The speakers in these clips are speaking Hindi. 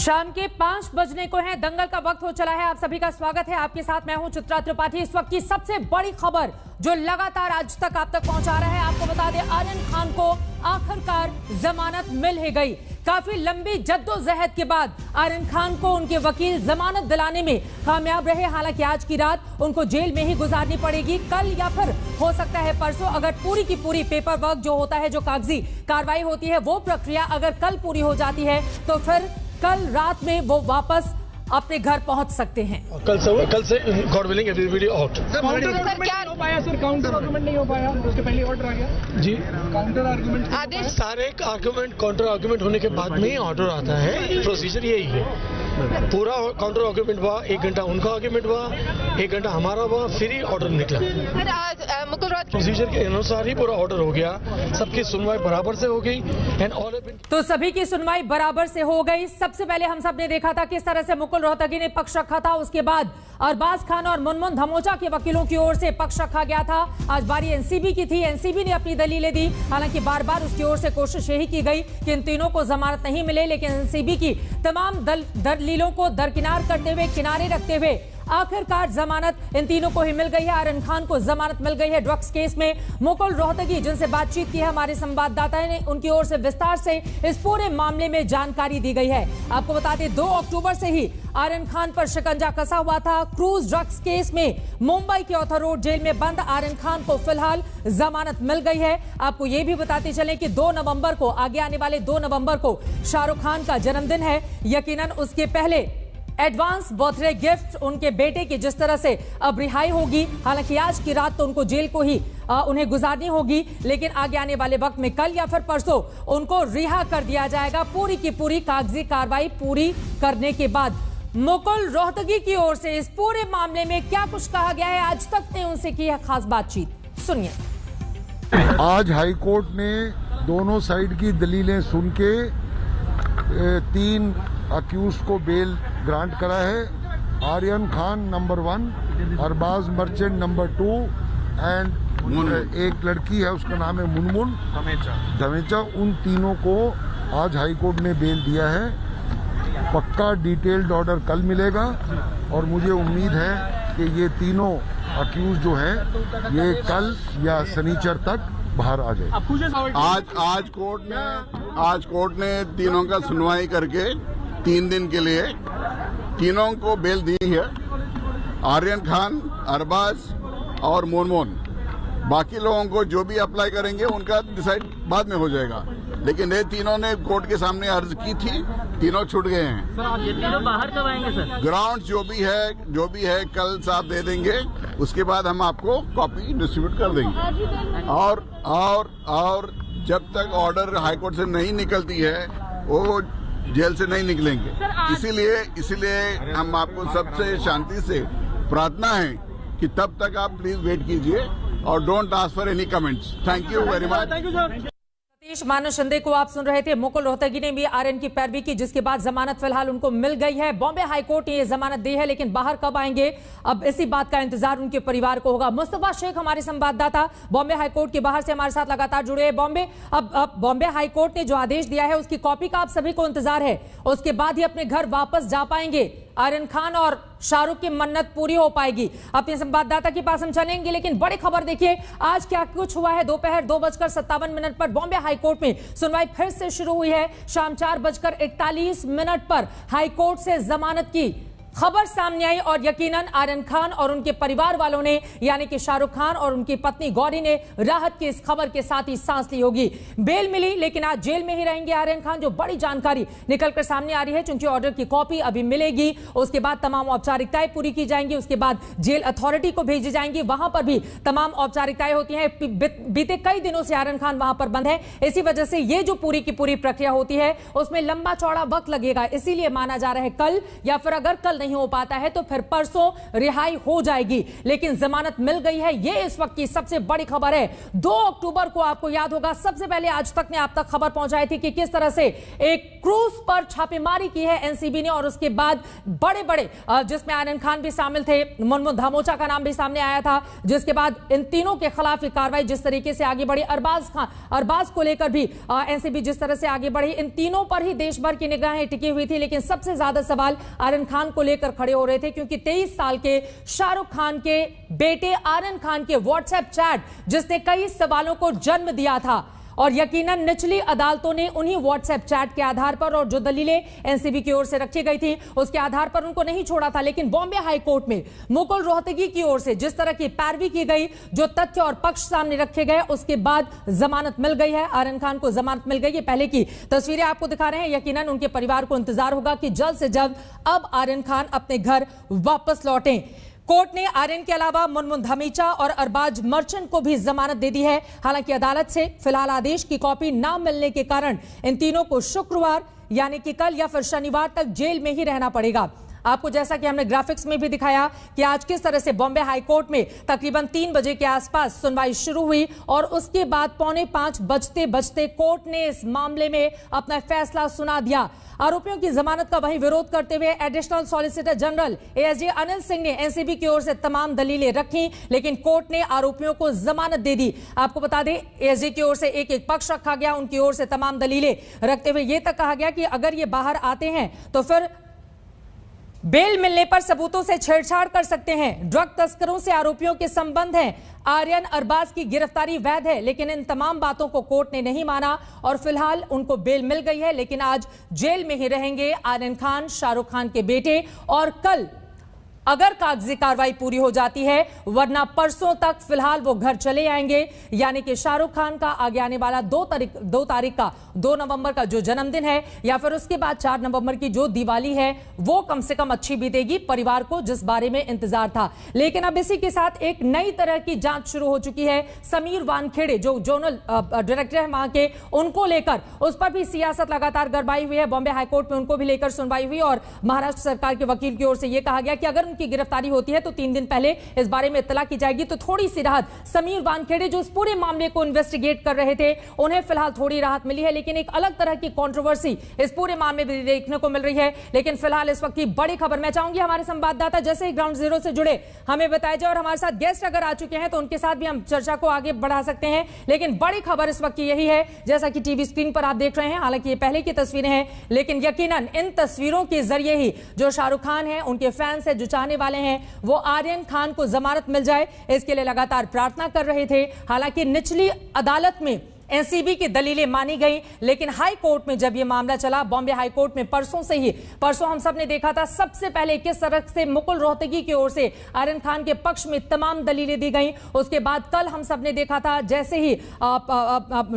शाम के 5 बजने को है, दंगल का वक्त हो चला है। आप सभी का स्वागत है। आपके साथ मैं हूं चित्रा त्रिपाठी। इस वक्त की सबसे बड़ी खबर जो लगातार आज तक आप तक पहुंचा रहा है, आपको बता दें आर्यन खान को आखिरकार जमानत मिल ही गई। काफी लंबी जद्दोजहद के बाद आर्यन खान को उनके वकील जमानत दिलाने में कामयाब रहे। हालांकि आज की रात उनको जेल में ही गुजारनी पड़ेगी। कल या फिर हो सकता है परसों, अगर पूरी की पूरी पेपर वर्क जो होता है, जो कागजी कार्रवाई होती है, वो प्रक्रिया अगर कल पूरी हो जाती है तो फिर कल रात में वो वापस अपने घर पहुंच सकते हैं। कल से God willing everybody out. Sir counter argument नहीं हो पाया, उसके पहले ऑर्डर आ गया जी। काउंटर आर्गुमेंट आदेश, सारे आर्गुमेंट काउंटर आर्गुमेंट होने के बाद में ही ऑर्डर आता है। प्रोसीजर यही है। पूरा काउंटर आर्गुमेंट हुआ, 1 घंटा उनका आर्गुमेंट हुआ, 1 घंटा हमारा हुआ, फिर ही ऑर्डर निकला। सर आज मुकुल रोहतगी प्रोसीजर के अनुसार ही पूरा ऑर्डर हो गया। सबकी सुनवाई बराबर से हो गई एंड ऑल तो सभी की सुनवाई बराबर से हो गई। सबसे पहले हम सब ने देखा था किस तरह से मुकुल रोहतगी ने पक्ष रखा था। उसके बाद अरबाज खान और मुनमुन धमोचा के वकीलों की ओर से पक्ष रखा गया था। आज बारी एनसीबी की थी। एनसीबी ने अपनी दलीलें दी। हालांकि बार बार उसकी ओर से कोशिश यही की गई कि इन तीनों को जमानत नहीं मिले, लेकिन एनसीबी की तमाम दलीलों को दरकिनार करते हुए, किनारे रखते हुए आखिरकार जमानत इन तीनों को ही मिल गई है। आर्यन खान को जमानत मिल गई है ड्रग्स केस में। मुकुल रोहतगी जिनसे बातचीत की है हमारे संवाददाता ने, उनकी ओर से विस्तार से इस पूरे मामले में जानकारी दी गई है। आपको बता दें 2 अक्टूबर से ही आर्यन खान पर शिकंजा कसा हुआ था। क्रूज ड्रग्स केस में मुंबई के ऑथर रोड जेल में बंद आर्यन खान को फिलहाल जमानत मिल गई है। आपको यह भी बताते चलें कि 2 नवंबर को, आगे आने वाले 2 नवंबर को शाहरुख खान का जन्मदिन है। यकीनन उसके पहले एडवांस बर्थडे गिफ्ट उनके बेटे की जिस तरह से अब रिहाई होगी। हालांकि आज की रात तो उनको जेल को ही उन्हें गुजारनी होगी, लेकिन आगे आने वाले वक्त में कल या फिर परसों उनको रिहा कर दिया जाएगा। पूरी की पूरी कागजी कार्रवाई पूरी करने के बाद मुकुल रोहतगी की ओर से इस पूरे मामले में क्या कुछ कहा गया है, आज तक ने उनसे की है खास बातचीत, सुनिए। आज हाईकोर्ट ने दोनों साइड की दलीलें सुन के 3 अक्यूज को बेल ग्रांट करा है। Aryan Khan number 1, Arbaaz Merchant number 2 and एक लड़की है उसका नाम है मुनमुन धमेचा। उन तीनों को आज हाईकोर्ट ने बेल दिया है। पक्का डिटेल्ड ऑर्डर कल मिलेगा और मुझे उम्मीद है कि ये तीनों अक्यूज जो हैं ये कल या शनिचर तक बाहर आ जाए। आज कोर्ट ने तीनों का सुनवाई करके 3 दिन के लिए तीनों को बेल दी है। आर्यन खान, अरबाज और मोनमोन। बाकी लोगों को जो भी अप्लाई करेंगे उनका डिसाइड बाद में हो जाएगा, लेकिन ये तीनों ने कोर्ट के सामने अर्ज की थी, तीनों छूट गए हैं। सर आप ये तीनों बाहर कब आएंगे सर? ग्राउंड जो भी है कल साहब दे देंगे, उसके बाद हम आपको कॉपी डिस्ट्रीब्यूट कर देंगे। और जब तक ऑर्डर हाईकोर्ट से नहीं निकलती है वो जेल से नहीं निकलेंगे। इसीलिए हम आपको सबसे शांति से प्रार्थना है कि तब तक आप प्लीज वेट कीजिए और don't ask for any comments. Thank you very much. Satish Manas Shinde को आप सुन रहे थे। मुकुल रोहतगी ने भी आर्यन की पैरवी की, जिसके बाद जमानत फिलहाल उनको मिल गई है। बॉम्बे हाईकोर्ट ने ये जमानत दी है, लेकिन बाहर कब आएंगे अब इसी बात का इंतजार उनके परिवार को होगा। मुस्तफा शेख हमारे संवाददाता बॉम्बे हाईकोर्ट के बाहर से हमारे साथ लगातार जुड़े हैं। अब बॉम्बे हाईकोर्ट ने जो आदेश दिया है उसकी कॉपी का आप सभी को इंतजार है, उसके बाद ही अपने घर वापस जा पाएंगे आर्यन खान और शाहरुख की मन्नत पूरी हो पाएगी। अपने संवाददाता के पास हम चलेंगे, लेकिन बड़ी खबर देखिए आज क्या कुछ हुआ है। दोपहर 2:57 पर बॉम्बे हाईकोर्ट में सुनवाई फिर से शुरू हुई है। शाम 4:41 पर हाईकोर्ट से जमानत की खबर सामने आई और यकीनन आर्यन खान और उनके परिवार वालों ने, यानी कि शाहरुख खान और उनकी पत्नी गौरी ने राहत की इस खबर के साथ ही सांस ली होगी। बेल मिली, लेकिन आज जेल में ही रहेंगे आर्यन खान। जो बड़ी जानकारी निकलकर सामने आ रही है, चूंकि ऑर्डर की कॉपी अभी मिलेगी, उसके बाद तमाम औपचारिकताएं पूरी की जाएंगी, उसके बाद जेल अथॉरिटी को भेजी जाएंगी। वहां पर भी तमाम औपचारिकताएं होती हैं। बीते कई दिनों से आर्यन खान वहां पर बंद है, इसी वजह से ये जो पूरी की पूरी प्रक्रिया होती है उसमें लंबा चौड़ा वक्त लगेगा। इसीलिए माना जा रहा है कल या फिर अगर कल नहीं हो पाता है तो फिर परसों रिहाई हो जाएगी, लेकिन जमानत मिल गई है। यह इस वक्त की सबसे बड़ी खबर है। 2 अक्टूबर को आपको याद होगा सबसे पहले आज तक ने आप तक खबर पहुंचाई थी कि किस तरह से एक क्रूज पर छापेमारी की है एनसीबी ने, और उसके बाद बड़े बड़े जिसमें आर्यन खान भी शामिल थे, मुनमुन धमोचा का नाम भी सामने आया था, जिसके बाद इन तीनों के खिलाफ कार्रवाई जिस तरीके से आगे बढ़ी, अरबाज को लेकर भी एनसीबी जिस तरह से आगे बढ़ी, इन तीनों पर ही देश भर की निगाहें टिकी हुई थी। लेकिन सबसे ज्यादा सवाल आर्यन खान को लेकर खड़े हो रहे थे, क्योंकि 23 साल के शाहरुख खान के बेटे आर्यन खान के व्हाट्सएप चैट जिसने कई सवालों को जन्म दिया था, और यकीनन निचली अदालतों ने उन्हीं व्हाट्सएप चैट के आधार पर और जो दलीलें एनसीबी की ओर से रखी गई थी उसके आधार पर उनको नहीं छोड़ा था। लेकिन बॉम्बे हाई कोर्ट में मुकुल रोहतगी की ओर से जिस तरह की पैरवी की गई, जो तथ्य और पक्ष सामने रखे गए, उसके बाद जमानत मिल गई है। आर्यन खान को जमानत मिल गई। ये पहले की तस्वीरें आपको दिखा रहे हैं। यकीनन उनके परिवार को इंतजार होगा कि जल्द से जल्द अब आर्यन खान अपने घर वापस लौटें। कोर्ट ने आर्यन के अलावा मुनमुन धमीचा और अरबाज मर्चेंट को भी जमानत दे दी है। हालांकि अदालत से फिलहाल आदेश की कॉपी न मिलने के कारण इन तीनों को शुक्रवार यानी कि कल या फिर शनिवार तक जेल में ही रहना पड़ेगा। आपको जैसा कि हमने ग्राफिक्स में भी दिखाया कि आज किस तरह से बॉम्बे हाई कोर्ट में तकरीबन 3 बजे के आसपास सुनवाई शुरू हुई और उसके बाद 4:45 बजते बजते कोर्ट ने इस मामले में अपना फैसला सुना दिया। आरोपियों की जमानत का वहीं विरोध करते हुए additional solicitor general ASG Anil Singh ने एनसीबी की ओर से तमाम दलीलें रखी, लेकिन कोर्ट ने आरोपियों को जमानत दे दी। आपको बता दें एएसजी की ओर से एक पक्ष रखा गया, उनकी ओर से तमाम दलीलें रखते हुए यह तक कहा गया कि अगर ये बाहर आते हैं तो फिर बेल मिलने पर सबूतों से छेड़छाड़ कर सकते हैं। ड्रग तस्करों से आरोपियों के संबंध हैं। आर्यन अरबाज की गिरफ्तारी वैध है, लेकिन इन तमाम बातों को कोर्ट ने नहीं माना और फिलहाल उनको बेल मिल गई है, लेकिन आज जेल में ही रहेंगे आर्यन खान, शाहरुख खान के बेटे, और कल अगर कागजी कार्रवाई पूरी हो जाती है, वरना परसों तक फिलहाल वो घर चले आएंगे। यानी कि शाहरुख खान का आगे आने वाला 2 नवंबर का जो जन्मदिन है या फिर उसके बाद 4 नवंबर की जो दिवाली है वो कम से कम अच्छी बीतेगी परिवार को, जिस बारे में इंतजार था। लेकिन अब इसी के साथ एक नई तरह की जांच शुरू हो चुकी है। समीर वानखेड़े जो जोनल डायरेक्टर है वहां के, उनको लेकर उस पर भी सियासत लगातार गरमाई हुई है। बॉम्बे हाईकोर्ट में उनको भी लेकर सुनवाई हुई और महाराष्ट्र सरकार के वकील की ओर से यह कहा गया कि अगर की गिरफ्तारी होती है तो 3 दिन पहले इस बारे में इत्तला की जाएगी, तो थोड़ी सी राहत समीर वानखेड़े जो इस पूरे मामले को इन्वेस्टिगेट कर रहे थे उन्हें फिलहाल थोड़ी राहत मिली है। लेकिन एक अलग तरह की कंट्रोवर्सी इस पूरे मामले में देखने को मिल रही है। लेकिन फिलहाल इस वक्त की बड़ी खबर मैं चाहूंगी हमारे संवाददाता जैसे ही ग्राउंड जीरो से जुड़े हमें बताया जाए, और हमारे साथ गेस्ट अगर आ चुके हैं तो उनके साथ भी हम चर्चा को आगे बढ़ा सकते हैं। लेकिन बड़ी खबर इस वक्त की यही है, जैसा कि टीवी स्क्रीन पर आप देख रहे हैं, हालांकि ये पहले की तस्वीरें हैं, लेकिन यकीनन इन तस्वीरों के जरिए ही जो शाहरुख खान है, उनके फैंस है, जो चाहने वाले हैं, वो आर्यन खान को जमानत मिल जाए इसके लिए लगातार प्रार्थना कर रहे थे। हालांकि निचली अदालत में एनसीबी की दलीलें मानी गई, लेकिन हाई कोर्ट में जब यह मामला चला, बॉम्बे हाई कोर्ट में परसों हम सब ने देखा था सबसे पहले किस तरह से मुकुल रोहतगी की ओर से आर्यन खान के पक्ष में तमाम दलीलें दी गई। उसके बाद कल हम सब ने देखा था जैसे ही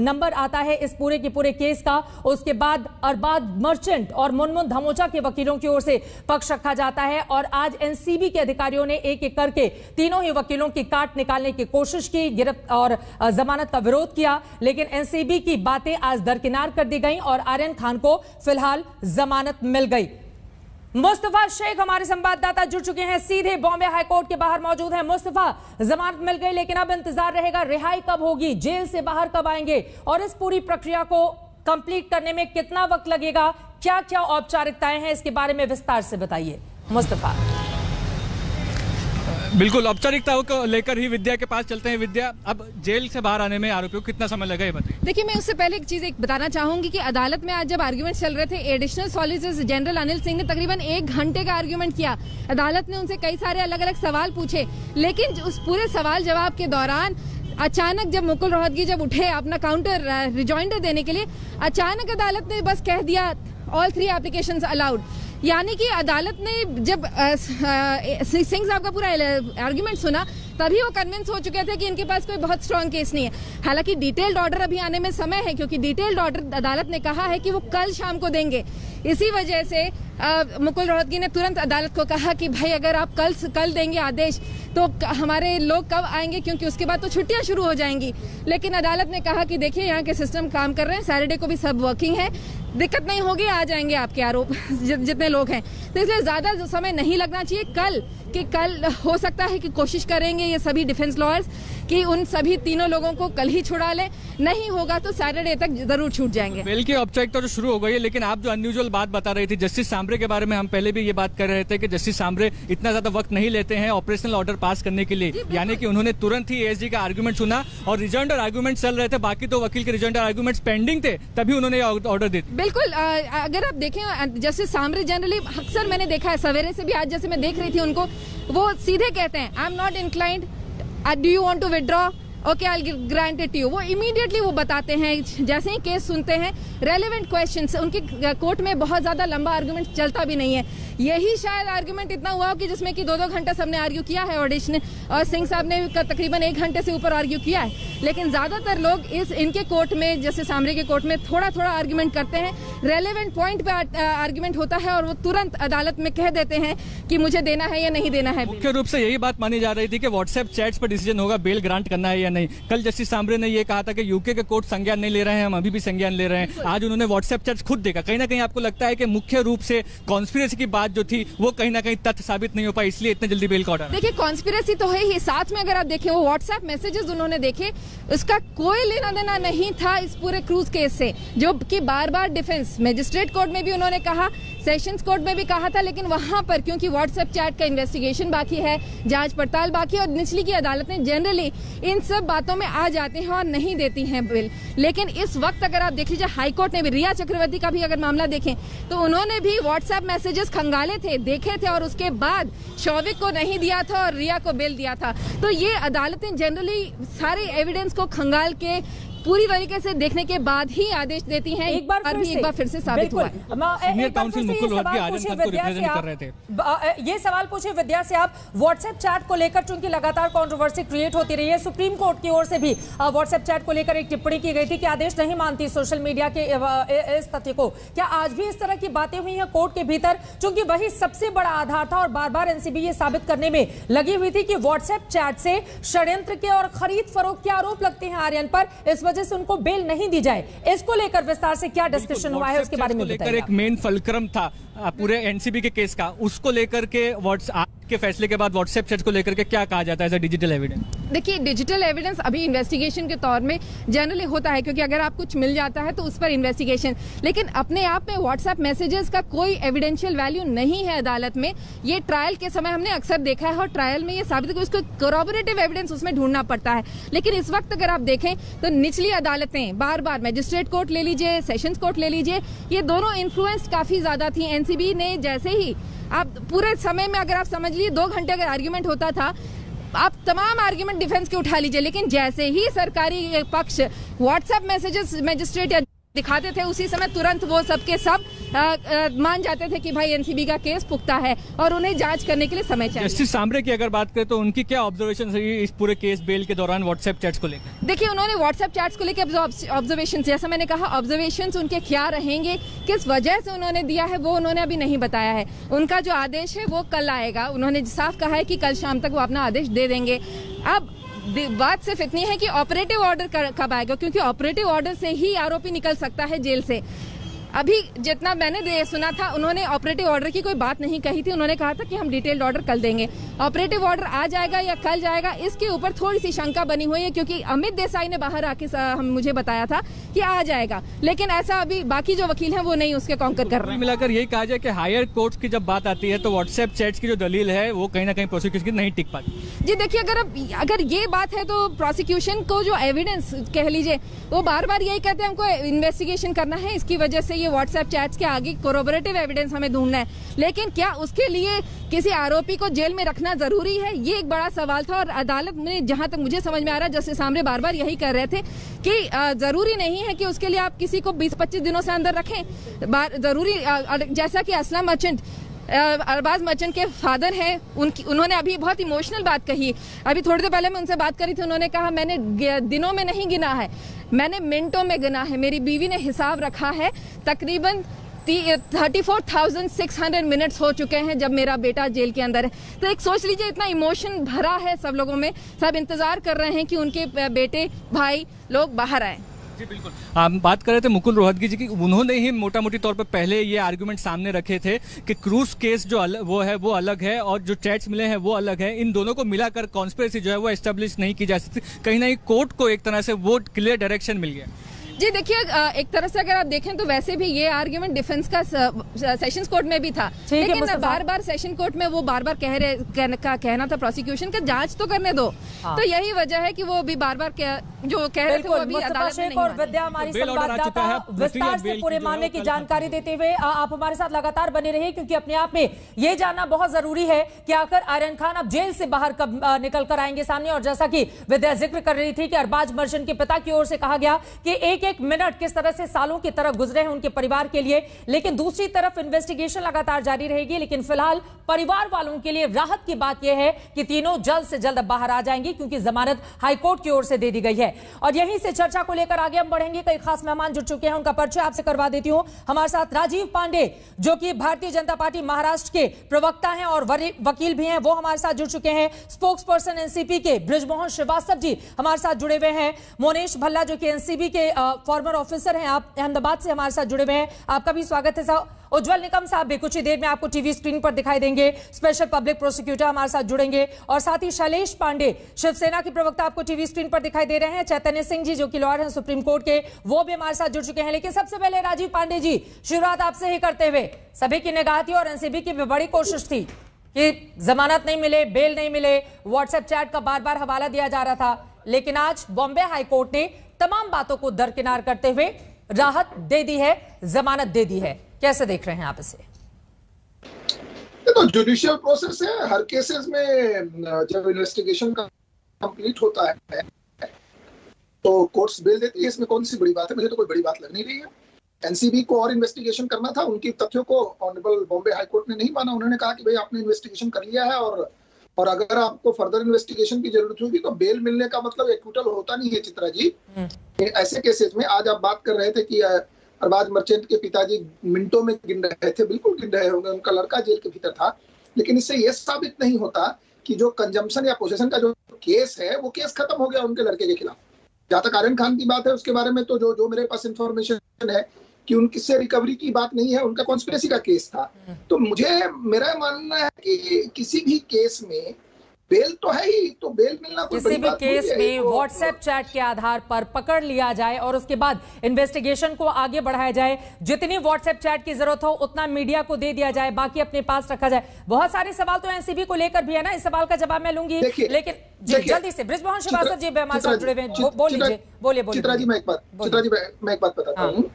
नंबर आता है इस पूरे के पूरे केस का, उसके बाद अरबाज मर्चेंट और मुनमुन धमोचा के वकीलों की ओर से पक्ष रखा जाता है और आज एनसीबी के अधिकारियों ने एक एक करके तीनों ही वकीलों की काट निकालने की कोशिश की, गिरफ्त और जमानत का विरोध किया, लेकिन एनसीबी की बातें आज दरकिनार कर दी गई और आर्यन खान को फिलहाल जमानत मिल गई। मुस्तफा शेख हमारे संवाददाता जुड़ चुके हैं, सीधे बॉम्बे हाईकोर्ट के बाहर मौजूद हैं। मुस्तफा, जमानत मिल गई, लेकिन अब इंतजार रहेगा रिहाई कब होगी, जेल से बाहर कब आएंगे और इस पूरी प्रक्रिया को कंप्लीट करने में कितना वक्त लगेगा, क्या क्या औपचारिकताएं हैं, इसके बारे में विस्तार से बताइए मुस्तफा। बिल्कुल, औपचारिकताओं को लेकर ही विद्या के पास चलते हैं। विद्या, अब जेल से बाहर आने में आरोपियों को कितना समय लगा ये बताइए। देखिए, मैं उससे पहले एक चीज बताना चाहूंगी कि अदालत में आज जब आर्ग्यूमेंट चल रहे थे, additional solicitor general Anil Singh ने तकरीबन 1 घंटे का आर्ग्यूमेंट किया। अदालत ने उनसे कई सारे अलग अलग सवाल पूछे, लेकिन उस पूरे सवाल जवाब के दौरान अचानक जब मुकुल रोहतगी जब उठे अपना काउंटर रिजॉइंडर देने के लिए, अचानक अदालत ने बस कह दिया ऑल 3 एप्लीकेशंस अलाउड। यानी कि अदालत ने जब सिंह साहब का पूरा आर्ग्यूमेंट सुना तभी वो कन्विंस हो चुके थे कि इनके पास कोई बहुत स्ट्रांग केस नहीं है। हालांकि डिटेल्ड ऑर्डर अभी आने में समय है, क्योंकि डिटेल्ड ऑर्डर अदालत ने कहा है कि वो कल शाम को देंगे। इसी वजह से मुकुल रोहतगी ने तुरंत अदालत को कहा कि भाई अगर आप कल देंगे आदेश तो हमारे लोग कब आएंगे, क्योंकि उसके बाद तो छुट्टियां शुरू हो जाएंगी। लेकिन अदालत ने कहा कि देखिए यहाँ के सिस्टम काम कर रहे हैं, सैटरडे को भी सब वर्किंग है, दिक्कत नहीं होगी, आ जाएंगे आपके आरोप जितने लोग हैं। तो इसलिए ज्यादा समय नहीं लगना चाहिए। कल हो सकता है कि कोशिश करेंगे ये सभी डिफेंस लॉयर्स कि उन सभी तीनों लोगों को कल ही छुड़ा लें, नहीं होगा तो सैटरडे तक जरूर छूट जाएंगे। बेल की औपचारिकता तो शुरू हो गई है, लेकिन आप जो अनयूजुअल बात बता रही थी जस्टिस सांबरे के बारे में, हम पहले भी ये बात कर रहे थे कि जस्टिस सांबरे इतना ज्यादा वक्त नहीं लेते हैं ऑपरेशनल ऑर्डर पास करने के लिए, यानी कि उन्होंने तुरंत ही एएसजी का आर्गुमेंट सुना और रिजॉइंडर आर्गुमेंट चल रहे थे, बाकी तो वकील के रिजॉइंडर आर्गुमेंट्स पेंडिंग थे, तभी उन्होंने ऑर्डर दिए। बिल्कुल, अगर आप देखें जस्टिस सांबरे जनरली अक्सर मैंने देखा है, सवेरे से भी आज जैसे मैं देख रही थी उनको, वो सीधे कहते हैं I am not inclined, do you want to withdraw, okay I will grant it you. वो इमीडिएटली वो बताते हैं जैसे ही केस सुनते हैं। रेलेवेंट क्वेश्चंस, उनकी कोर्ट में बहुत ज्यादा लंबा आर्गुमेंट चलता भी नहीं है। यही शायद आर्गुमेंट इतना हुआ कि जिसमें कि 2-2 घंटा सबने आर्ग्यू किया है, ऑडिशन और सिंह साहब ने तकरीबन 1 घंटे से ऊपर आर्ग्यू किया है। लेकिन ज्यादातर लोग इनके कोर्ट में, जैसे सांबरे के कोर्ट में थोड़ा थोड़ा आर्गुमेंट करते हैं, रेलेवेंट पॉइंट पे आर्गुमेंट होता है और वो तुरंत अदालत में कह देते हैं कि मुझे देना है या नहीं देना है। मुख्य रूप से यही बात मानी जा रही थी कि व्हाट्सएप चैट्स पर डिसीजन होगा बेल ग्रांट करना है या नहीं। कल जस्टिस सांबरे ने यह कहा था कि यूके के कोर्ट संज्ञान नहीं ले रहे हैं, हम अभी भी संज्ञान ले रहे हैं। आज उन्होंने व्हाट्सएप चैट्स खुद देखा। कहीं ना कहीं आपको लगता है कि मुख्य रूप से कॉन्स्पिरेसी की बात जो थी वो कहीं ना कहीं तथ्य साबित नहीं हो पाई, इसलिए इतने जल्दी बेल का ऑर्डर? देखिए, कॉन्स्पिरेसी तो है ही, साथ में अगर आप देखें वो व्हाट्सएप मैसेजेस उन्होंने देखे, उसका कोई लेना देना नहीं था इस पूरे क्रूज केस से, जो कि बार बार डिफेंस मजिस्ट्रेट कोर्ट में भी उन्होंने कहा, सेशंस कोर्ट में भी कहा था, लेकिन वहां पर क्योंकि व्हाट्सएप चैट का इन्वेस्टिगेशन बाकी है, जांच पड़ताल बाकी है और निचली की अदालतें जनरली इन सब बातों में आ जाती हैं और नहीं देती हैं बिल। लेकिन इस वक्त अगर आप देख लीजिए, हाईकोर्ट ने भी रिया चक्रवर्ती का भी अगर मामला देखें तो उन्होंने भी व्हाट्सएप मैसेजेस खंगाले थे, देखे थे और उसके बाद शौविक को नहीं दिया था और रिया को बेल दिया था। तो ये अदालतें जनरली सारे एविडेंस को खंगाल के पूरी तरीके से देखने के बाद ही आदेश देती हैं। एक बार फिर से साबित हुआ है। सीनियर काउंसिल मुकुल रोहतगी की आजम खान को रिप्रेजेंट कर रहे थे। ये सवाल पूछे विद्या से आप, व्हाट्सएप चैट को लेकर चूंकि लगातार कंट्रोवर्सी क्रिएट होती रही है, सुप्रीम कोर्ट की ओर से भी व्हाट्सएप चैट को लेकर एक टिप्पणी की गई थी कि आदेश नहीं मानती सोशल मीडिया के इस तथ्य को। क्या आज भी इस तरह की बातें हुई हैं कोर्ट के भीतर? चूंकि वही सबसे बड़ा आधार था और बार बार एनसीबी ये साबित करने में लगी हुई थी कि व्हाट्सएप चैट से षड्यंत्र के और खरीद फरोख्त के आरोप लगते हैं आर्यन पर, इस वजह से उनको बेल नहीं दी जाए। इसको लेकर विस्तार से क्या डिस्कशन हुआ है उसके बारे में बताइए। एक मेन फलक्रम था पूरे एनसीबी के केस का, उसको लेकर के व्हाट्सएप के फैसले के बाद व्हाट्सएप चैट को लेकर के क्या कहा जाता है एज अ डिजिटल एविडेंस? देखिए, डिजिटल एविडेंस अभी इन्वेस्टिगेशन के तौर में जनरली होता है, क्योंकि अगर आप कुछ मिल जाता है तो उस पर इन्वेस्टिगेशन, लेकिन अपने आप में व्हाट्सएप मैसेजेस का कोई एविडेंशियल वैल्यू नहीं है अदालत में। ये ट्रायल के समय हमने अक्सर देखा है और ट्रायल में ये साबित है कि उसको कोरॉबोरेटिव एविडेंस उसमें ढूंढना पड़ता है। लेकिन इस वक्त अगर आप देखें तो निचली अदालतें बार बार, मजिस्ट्रेट कोर्ट ले लीजिए, सेशंस कोर्ट ले लीजिए, ये दोनों इन्फ्लुएंस्ड काफी ज्यादा थी। एनसीबी ने जैसे ही, आप पूरे समय में अगर आप समझ लीजिए 2 घंटे अगर आर्ग्यूमेंट होता था, आप तमाम आर्ग्यूमेंट डिफेंस के उठा लीजिए, लेकिन जैसे ही सरकारी पक्ष व्हाट्सएप मैसेजेस मजिस्ट्रेट या दिखाते थे, उसी समय तुरंत वो सबके सब मान जाते थे कि भाई एनसीबी का केस पुख्ता है और उन्हें जांच करने के लिए समय चाहिए। जस्टिस सांबरे की अगर बात करें तो उनकी क्या ऑब्जर्वेशन रही इस पूरे केस बेल के दौरान व्हाट्सएप चैट्स को लेकर? देखिए, उन्होंने व्हाट्सएप चैट्स को लेकर ऑब्जर्वेशन, जैसा मैंने कहा, ऑब्जर्वेशन उनके क्या रहेंगे, किस वजह से उन्होंने दिया है, वो उन्होंने अभी नहीं बताया है। उनका जो आदेश है वो कल आएगा। उन्होंने साफ कहा है कि कल शाम तक वो अपना आदेश दे देंगे। अब बात सिर्फ इतनी है कि ऑपरेटिव ऑर्डर कब आएगा, क्योंकि ऑपरेटिव ऑर्डर से ही आरोपी निकल सकता है जेल से। अभी जितना मैंने सुना था, उन्होंने ऑपरेटिव ऑर्डर की कोई बात नहीं कही थी। उन्होंने कहा था कि हम डिटेल्ड ऑर्डर कल देंगे। ऑपरेटिव ऑर्डर आज जाएगा या कल जाएगा, इसके ऊपर थोड़ी सी शंका बनी हुई है, क्योंकि अमित देसाई ने बाहर आके मुझे बताया था कि आ जाएगा, लेकिन ऐसा अभी बाकी जो वकील हैं वो नहीं उसके कॉन्कर कर रहे हैं। मिलाकर यही कहा जाए कि हायर कोर्ट्स की जब बात आती है तो व्हाट्सएप चैट्स की जो दलील है वो कहीं ना कहीं प्रोसिक्यूशन की नहीं टिक पाती। जी देखिए, अगर ये बात है तो प्रोसिक्यूशन को जो एविडेंस कह लीजिए, वो बार बार यही कहते हैं हमको इन्वेस्टिगेशन करना है, इसकी वजह से ये व्हाट्सएप चैट्स के आगे कोरोबोरेटिव एविडेंस हमें ढूंढना है। लेकिन क्या उसके लिए किसी आरोपी को जेल में रखना जरूरी है, ये एक बड़ा सवाल था। और अदालत में, जहां तक मुझे समझ में आ रहा है, जस्टिस सांबरे बार बार यही कर रहे थे कि जरूरी नहीं है कि उसके लिए आप किसी को 20-25 दिनों से अंदर रखें। जरूरी, जैसा कि असलम मर्चेंट, अरबाज मर्चेंट के फादर हैं, उन्होंने अभी बहुत इमोशनल बात कही। अभी थोड़ी देर पहले मैं उनसे बात करी थी, उन्होंने कहा मैंने दिनों में नहीं गिना है, मैंने मिनटों में गिना है। मेरी बीवी ने हिसाब रखा है, तकरीबन 34,600 मिनट्स हो चुके हैं जब मेरा बेटा जेल के अंदर है। तो एक सोच लीजिए, इतना इमोशन भरा है सब लोगों में, सब इंतजार कर रहे हैं कि उनके बेटे भाई लोग बाहर आए। जी बिल्कुल, हम बात कर रहे थे मुकुल रोहतगी जी की। उन्होंने ही मोटा मोटी तौर पे पहले ये आर्गुमेंट सामने रखे थे कि क्रूज केस जो वो अलग है और जो चैट्स मिले हैं वो अलग है। इन दोनों को मिलाकर कॉन्स्पिरेसी जो है वो एस्टेब्लिश नहीं की जा सकती। कहीं ना कहीं कोर्ट को एक तरह से वो क्लियर डायरेक्शन मिल गया। जी देखिए, एक तरह से अगर आप देखें तो वैसे भी ये आर्ग्यूमेंट डिफेंस का सेशंस कोर्ट में भी था, लेकिन बार बार सेशन कोर्ट में वो बार बार कहना था प्रोसिक्यूशन का जांच तो करने दो। तो यही वजह है कि वो भी बार बार जो कह रहे थे वो अभी अदालत में नहीं और विद्या हमारी संवाददाता विस्तार से पूरे मामले की जानकारी देते हुए आप हमारे साथ लगातार बने रहिए, क्योंकि अपने आप में ये जानना बहुत जरूरी है कि आखिर आर्यन खान अब जेल से बाहर कब निकल कर आएंगे सामने। और जैसा कि विद्या जिक्र कर रही थी कि अरबाज मर्चेंट के पिता की ओर से कहा गया कि एक मिनट किस तरह से सालों की तरह गुजरे हैं उनके परिवार के लिए, लेकिन दूसरी तरफ इन्वेस्टिगेशन लगातार जारी रहेगी। लेकिन फिलहाल परिवार वालों के लिए राहत की बात यह है कि तीनों जल्द से जल्द बाहर आ जाएंगे, क्योंकि जमानत हाईकोर्ट की ओर से दे दी गई है। और यहीं से चर्चा को लेकर आगे हम बढ़ेंगे। कई खास मेहमान जुड़ चुके हैं, उनका परिचय आपसे करवा देती हूं। हमारे साथ राजीव पांडे, जो कि भारतीय जनता पार्टी महाराष्ट्र के प्रवक्ता हैं और वकील भी हैं, वो हमारे साथ जुड़ चुके हैं। स्पोक्स पर्सन एनसीपी के बृजमोहन श्रीवास्तव जी हमारे साथ जुड़े हुए हैं। मोनेश भल्ला, जो कि एनसीबी के फॉर्मर ऑफिसर हैं, आप अहमदाबाद से हमारे साथ जुड़े हुए हैं, आपका भी स्वागत है साहब। उज्जवल निकम साहब भी कुछ ही देर में आपको टीवी स्क्रीन पर दिखाई देंगे, स्पेशल पब्लिक प्रोसिक्यूटर हमारे साथ जुड़ेंगे। और साथ ही शैलेश पांडे, शिवसेना के प्रवक्ता, आपको टीवी स्क्रीन पर दिखाई दे रहे हैं। चैतन्य सिंह जी, जो कि लॉयर हैं सुप्रीम कोर्ट के, वो भी हमारे साथ जुड़ चुके हैं। लेकिन सबसे पहले राजीव पांडे जी, शुरुआत आपसे ही करते हुए, सभी की निगाह थी और एनसीबी की भी बड़ी कोशिश थी कि जमानत नहीं मिले, बेल नहीं मिले, व्हाट्सएप चैट का बार बार हवाला दिया जा रहा था, लेकिन आज बॉम्बे हाईकोर्ट ने तमाम बातों को दरकिनार करते हुए राहत दे दी है, जमानत दे दी है। कैसे देख रहे हैं आप इसे? तो जुडिशियल प्रोसेस है, हर केसेस में जब इन्वेस्टिगेशन कंप्लीट होता है तो कोर्ट्स बेल देती है। इसमें कौन सी बड़ी बात है? मुझे तो कोई बड़ी बात लग नहीं रही है। एनसीबी को और इन्वेस्टिगेशन करना था, उनकी तथ्यों को ऑनरेबल बॉम्बे हाईकोर्ट ने नहीं माना। उन्होंने कहा कि भाई आपने इन्वेस्टिगेशन कर लिया है और अगर आपको फर्दर इन्वेस्टिगेशन की जरूरत होगी तो बेल मिलने का मतलब एक्विटल होता नहीं है। चित्रा जी, ऐसे केसेस में आज आप बात कर रहे थे कि अरबाज मर्चेंट के पिताजी मिनटों में गिन रहे थे, बिल्कुल गिन रहे होंगे, उनका लड़का जेल के भीतर था, लेकिन इससे यह साबित नहीं होता कि जो कंजम्पशन या पोसेशन का जो केस है वो केस खत्म हो गया उनके लड़के के खिलाफ। जहां तक आर्यन खान की बात है उसके बारे में तो जो मेरे पास इंफॉर्मेशन है कि उनकी से रिकवरी की बात नहीं है, उनका कॉन्स्पिरेसी का केस था। तो मेरा मानना है कि किसी भी केस में बेल तो है ही, तो बेल मिलना कोई किसी भी केस में व्हाट्सएप चैट के आधार पर पकड़ लिया जाए और उसके बाद इन्वेस्टिगेशन को आगे बढ़ाया जाए। जितनी व्हाट्सएप चैट की जरूरत हो उतना मीडिया को दे दिया जाए, बाकी अपने पास रखा जाए। बहुत सारे सवाल तो एनसीबी को लेकर भी है ना, इस सवाल का जवाब मैं लूंगी, लेकिन जल्दी से बृजमोहन श्रीवास्तव जी हमारे साथ जुड़े हुए हैं, बोलिए। चित्रा जी, मैं एक बात बताता हूँ।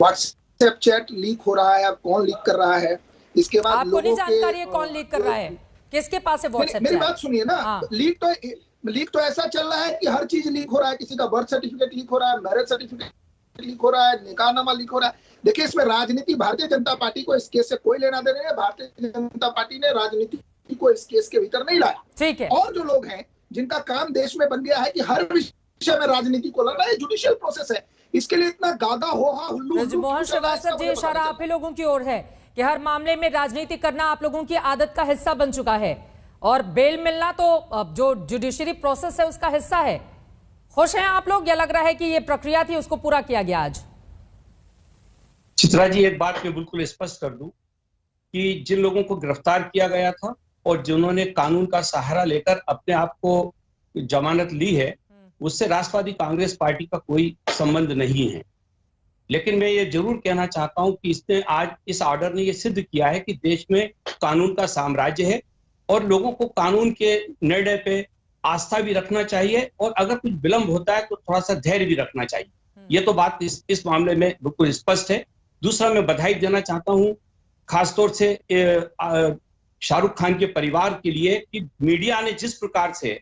व्हाट्सएप चैट लीक हो रहा है, कौन लीक कर रहा है, इसके बाद आपको नहीं जानकारी है कौन लीक कर रहा है, किसके पास है व्हाट्सएप? मेरी बात सुनिए ना, लीक तो ऐसा चल रहा है कि हर चीज लीक हो रहा है। किसी का बर्थ सर्टिफिकेट लीक हो रहा है, मैरिज सर्टिफिकेट लीक हो रहा है, निकाहनामा लीक हो रहा है। देखिए, इसमें राजनीति, भारतीय जनता पार्टी को इस केस से कोई लेना देना नहीं है। भारतीय जनता पार्टी ने राजनीति को इस केस के भीतर नहीं लाया। ठीक है। और जो लोग हैं जिनका काम देश में बन गया है कि हर विषय में राजनीति को लड़ना, है जुडिशियल प्रोसेस है, इसके लिए इतना गागा होहा हुल्लू। बृजमोहन श्रीवास्तव जी, इशारा आप ही लोगों की ओर है कि हर मामले में राजनीति करना आप लोगों की आदत का हिस्सा बन चुका है और बेल मिलना तो जो जुडिशरी प्रोसेस है उसका हिस्सा है। खुश हैं आप लोग, या लग रहा है कि ये प्रक्रिया थी उसको पूरा किया गया आज? चित्रा जी, एक बात मैं बिल्कुल स्पष्ट कर दूं कि जिन लोगों को गिरफ्तार किया गया था और जिन्होंने कानून का सहारा लेकर अपने आप को जमानत ली है, उससे राष्ट्रवादी कांग्रेस पार्टी का कोई संबंध नहीं है। लेकिन मैं ये जरूर कहना चाहता हूं कि इसने आज इस ऑर्डर ने ये सिद्ध किया है कि देश में कानून का साम्राज्य है और लोगों को कानून के निर्णय पे आस्था भी रखना चाहिए और अगर कुछ विलंब होता है तो थोड़ा सा धैर्य भी रखना चाहिए। ये तो बात इस मामले में बिल्कुल स्पष्ट है। दूसरा, मैं बधाई देना चाहता हूं खासतौर से शाहरुख खान के परिवार के लिए कि मीडिया ने जिस प्रकार से